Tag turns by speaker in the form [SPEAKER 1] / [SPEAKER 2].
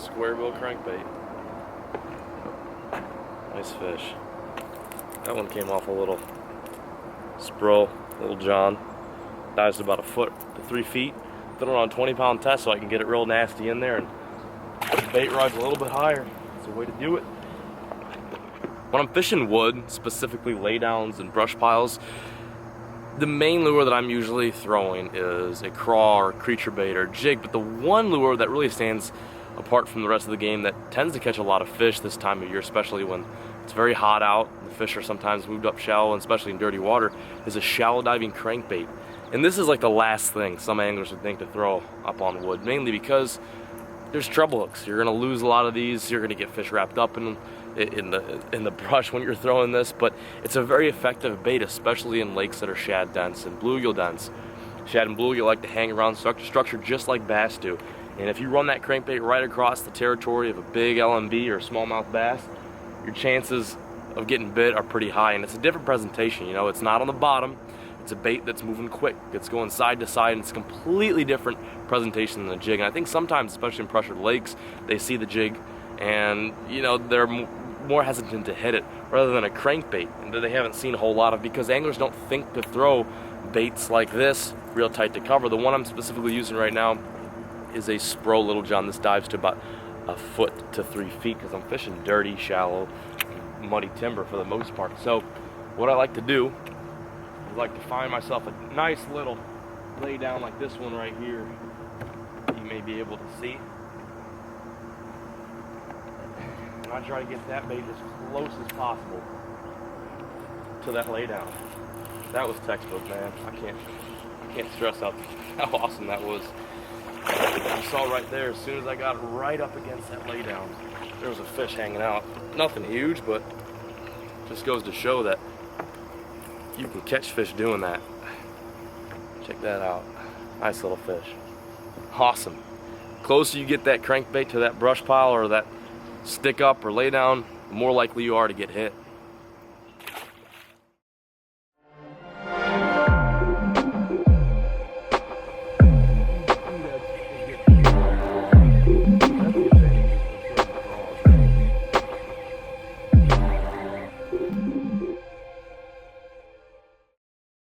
[SPEAKER 1] Square bill crankbait. Nice fish. That one came off a little Spro, Little John. Dives about 1 foot to 3 feet. Put it on a 20-pound test so I can get it real nasty in there and the bait rod's a little bit higher. It's a way to do it. When I'm fishing wood, specifically laydowns and brush piles, the main lure that I'm usually throwing is a craw or creature bait or jig, but the one lure that really stands apart from the rest of the game that tends to catch a lot of fish this time of year, especially when it's very hot out, the fish are sometimes moved up shallow, and especially in dirty water, is a shallow diving crankbait. And this is like the last thing some anglers would think to throw up on wood, mainly because there's treble hooks. You're going to lose a lot of these. You're going to get fish wrapped up in the brush when you're throwing this, but it's a very effective bait, especially in lakes that are shad dense and bluegill dense. Shad and bluegill like to hang around structure just like bass do. And if you run that crankbait right across the territory of a big LMB or smallmouth bass, your chances of getting bit are pretty high. And it's a different presentation, you know, it's not on the bottom. It's a bait that's moving quick. It's going side to side, and it's a completely different presentation than the jig. And I think sometimes, especially in pressured lakes, they see the jig and, you know, they're more hesitant to hit it rather than a crankbait that they haven't seen a whole lot of, because anglers don't think to throw baits like this real tight to cover. The one I'm specifically using right now is a Spro Little John. This dives to about 1 foot to 3 feet because I'm fishing dirty, shallow, muddy timber for the most part. So what I like to do is like to find myself a nice little lay down like this one right here. You may be able to see. And I try to get that bait as close as possible to that lay down. That was textbook, man. I can't stress how awesome that was. You saw right there, as soon as I got right up against that lay down, there was a fish hanging out. Nothing huge, but just goes to show that you can catch fish doing that. Check that out. Nice little fish. Awesome. Closer you get that crankbait to that brush pile or that stick up or lay down, the more likely you are to get hit.